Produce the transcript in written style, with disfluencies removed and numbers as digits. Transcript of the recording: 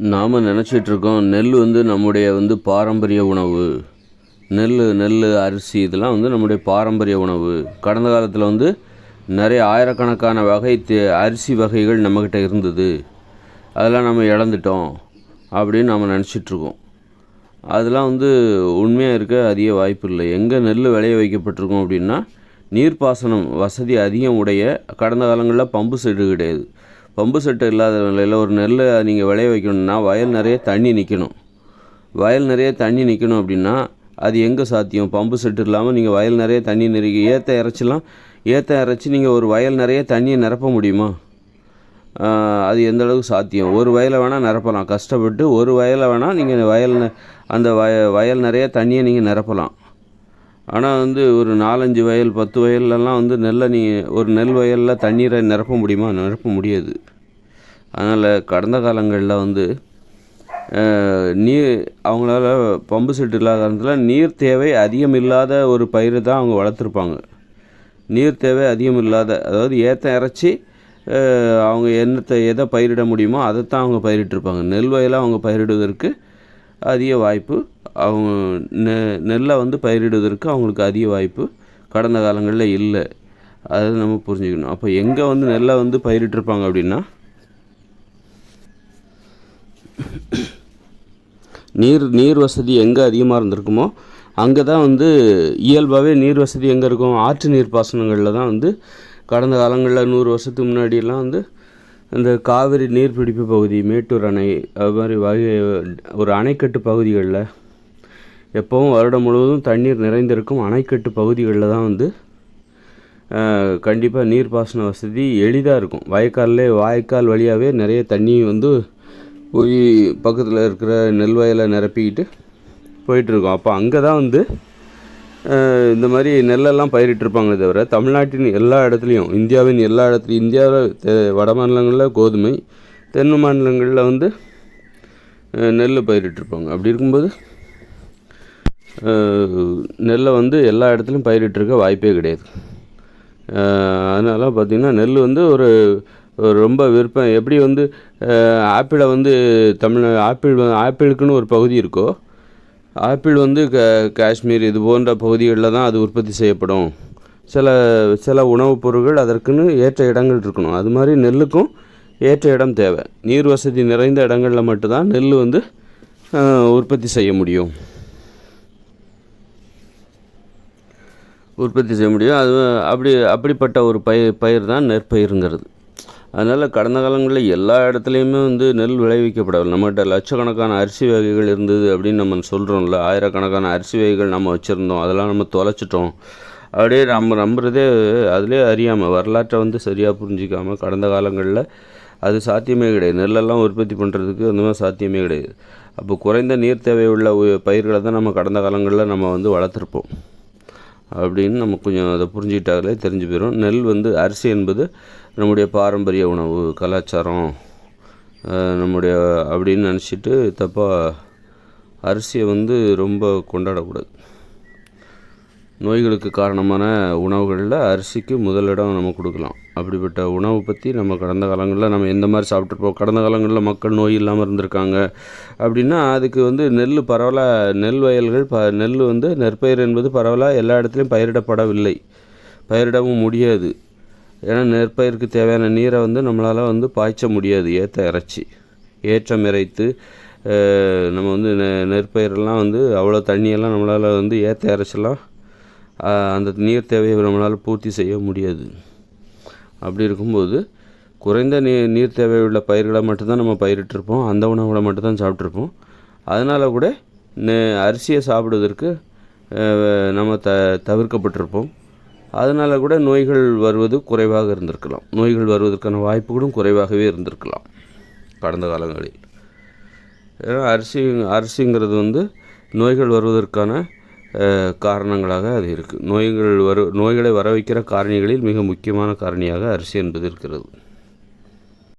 நாம் நினச்சிட்ருக்கோம் நெல் நம்முடைய பாரம்பரிய உணவு. நெல் அரிசி இதெல்லாம் நம்முடைய பாரம்பரிய உணவு. கடந்த காலத்தில் நிறைய ஆயிரக்கணக்கான வகை அரிசி வகைகள் நம்மக்கிட்ட இருந்தது. அதெல்லாம் நம்ம இழந்துட்டோம் அப்படின்னு நம்ம நினச்சிட்ருக்கோம். அதெல்லாம் உண்மையாக இருக்க அதிக வாய்ப்பு இல்லை. எங்கே நெல் விளைய வைக்கப்பட்டிருக்கோம் அப்படின்னா, நீர்ப்பாசனம் வசதி அதிகம் உடைய, கடந்த காலங்களில் பம்பு செட்டு கிடையாது. பம்பு செட்டு இல்லாத நிலையில் ஒரு நெல்லை நீங்கள் விளைய வைக்கணும்னா வயல் நிறைய தண்ணி நிற்கணும். வயல் நிறைய தண்ணி நிற்கணும் அப்படின்னா அது எங்கே சாத்தியம்? பம்பு செட்டு இல்லாமல் நீங்கள் வயல் நிறைய தண்ணி ஏற்ற இறைச்சி நீங்கள் ஒரு வயல் நிறைய தண்ணியை நிரப்ப முடியுமா? அது எந்த அளவுக்கு சாத்தியம்? ஒரு வயலை வேணால் நிரப்பலாம், கஷ்டப்பட்டு ஒரு வயலை வேணால் நீங்கள் அந்த வயல் நிறைய தண்ணியை நீங்கள் நிரப்பலாம். ஆனால் ஒரு 4-5 வயல் 10 வயல்லலாம் நெல்லை ஒரு நெல் வயலில் தண்ணீரை நிரப்ப முடியுமா? நிரப்ப முடியாது. அதனால் கடந்த காலங்களில் நீர் அவங்களால பம்பு செட்டு இல்லாத காலத்தில் நீர் தேவை அதிகம் இல்லாத ஒரு பயிர் தான் அவங்க வளர்த்துருப்பாங்க. நீர் தேவை அதிகம் இல்லாத, அதாவது ஏற்ற இறைச்சி அவங்க எதை பயிரிட முடியுமோ அதைத்தான் அவங்க பயிரிட்டிருப்பாங்க. நெல் வயலை அவங்க பயிரிடுவதற்கு அதிக வாய்ப்பு, அவங்க நெல்லை பயிரிடுவதற்கு அவங்களுக்கு அதிக வாய்ப்பு கடந்த காலங்களில் இல்லை. அதை நம்ம புரிஞ்சுக்கணும். அப்போ எங்கே நெல்லை பயிரிட்டிருப்பாங்க அப்படின்னா, நீர் வசதி எங்கே அதிகமாக இருந்திருக்குமோ அங்கே தான் இயல்பாகவே நீர் வசதி எங்கே இருக்கும்? ஆற்று நீர் பாசனங்களில் தான் கடந்த காலங்களில் 100 வருஷத்துக்கு முன்னாடியெல்லாம் இந்த காவிரி நீர்பிடிப்பு பகுதி, மேட்டூர் அணை, அது மாதிரி ஒரு அணைக்கட்டு பகுதிகளில் எப்போவும் வருடம் முழுவதும் தண்ணீர் நிறைந்திருக்கும் அணைக்கட்டு பகுதிகளில் தான் கண்டிப்பாக நீர்ப்பாசன வசதி எளிதாக இருக்கும். வாய்க்கால் வழியாகவே நிறைய தண்ணி போய் பக்கத்தில் இருக்கிற நெல் வயலை நிரப்பிக்கிட்டு போயிட்டுருக்கோம். அப்போ அங்கே தான் இந்த மாதிரி நெல்லெல்லாம் பயிரிட்டிருப்பாங்களே தவிர, தமிழ்நாட்டின் எல்லா இடத்துலையும், இந்தியாவின் எல்லா இடத்துலையும், இந்தியாவில் வட மாநிலங்களில் கோதுமை, தென் மாநிலங்களில் நெல் பயிரிட்டிருப்பாங்க. அப்படி இருக்கும்போது நெல்லை எல்லா இடத்துலையும் பயிரிட்டிருக்க வாய்ப்பே கிடையாது. அதனால் பார்த்திங்கன்னா நெல் ஒரு ரொம்ப விருப்பம். எப்படி ஆப்பிளை ஆப்பிளுக்குன்னு ஒரு பகுதி இருக்கோ, ஆப்பிள் காஷ்மீர் இது போன்ற பகுதிகளில் தான் அது உற்பத்தி செய்யப்படும். சில உணவுப் பொருட்கள் அதற்குன்னு ஏற்ற இடங்கள் இருக்கணும். அது மாதிரி நெல்லுக்கும் ஏற்ற இடம் தேவை. நீர் வசதி நிறைந்த இடங்களில் மட்டும்தான் நெல் உற்பத்தி செய்ய முடியும். அது அப்படிப்பட்ட ஒரு பயிர் தான் நெற்பயிருங்கிறது. அதனால் கடந்த காலங்களில் எல்லா இடத்துலையுமே நெல் விளைவிக்கப்படவில்லை. நம்மகிட்ட லட்சக்கணக்கான அரிசி வகைகள் இருந்தது அப்படின்னு நம்ம சொல்கிறோம்ல. ஆயிரக்கணக்கான அரிசி வகைகள் நம்ம வச்சுருந்தோம், அதெல்லாம் நம்ம தொலைச்சிட்டோம். அப்படியே நம்ம நம்புறதே அதிலே அறியாமல், வரலாற்றை சரியாக புரிஞ்சிக்காமல் கடந்த காலங்களில் அது சாத்தியமே கிடையாது. நெல்லெல்லாம் உற்பத்தி பண்ணுறதுக்கு அந்த மாதிரி சாத்தியமே கிடையாது. அப்போ குறைந்த நீர் தேவையுள்ள பயிர்களை தான் நம்ம கடந்த காலங்களில் நம்ம வளர்த்துருப்போம் அப்படின்னு நம்ம கொஞ்சம் அதை புரிஞ்சுக்கிட்டாலே தெரிஞ்சு போயிடும். நெல் அரிசி என்பது நம்முடைய பாரம்பரிய உணவு, கலாச்சாரம் நம்முடைய அப்படின்னு நினச்சிட்டு தப்பாக அரிசியை ரொம்ப கொண்டாடக்கூடாது. நோய்களுக்கு காரணமான உணவுகளில் அரிசிக்கு முதலிடம் நம்ம கொடுக்கலாம். அப்படிப்பட்ட உணவை பற்றி நம்ம கடந்த காலங்களில் நம்ம எந்த மாதிரி சாப்பிட்ருப்போம், கடந்த காலங்களில் மக்கள் நோய் இல்லாமல் இருந்திருக்காங்க அப்படின்னா, அதுக்கு நெல் பரவலாக, நெல் வயல்கள் நெல் நெற்பயிர் என்பது பரவலாக எல்லா இடத்துலையும் பயிரிடப்படவில்லை, பயிரிடவும் முடியாது. ஏன்னா நெற்பயிருக்கு தேவையான நீரை நம்மளால் பாய்ச்ச முடியாது. ஏற்றம் இறைத்து நம்ம நெற்பயிரெல்லாம் அவ்வளோ தண்ணியெல்லாம் நம்மளால் ஏற்ற இறைச்சலாம் அந்த நீர் தேவையை நம்மளால் பூர்த்தி செய்ய முடியாது. அப்படி இருக்கும்போது குறைந்த நீர் தேவையுள்ள பயிர்களை மட்டும்தான் நம்ம பயிரிட்டிருப்போம், அந்த உணவுகளை மட்டும்தான் சாப்பிட்ருப்போம். அதனால் கூட அரிசியை சாப்பிடுவதற்கு நம்ம தவிர்க்கப்பட்டிருப்போம். அதனால் கூட நோய்கள் வருவது குறைவாக இருந்திருக்கலாம். நோய்கள் வருவதற்கான வாய்ப்புகளும் குறைவாகவே இருந்திருக்கலாம் கடந்த காலங்களில். ஏன்னா அரிசிங்கிறது நோய்கள் வருவதற்கான காரணங்களாக அது இருக்குது. நோய்களை வர வைக்கிற காரணிகளில் மிக முக்கியமான காரணியாக அரிசி என்பது இருக்கிறது.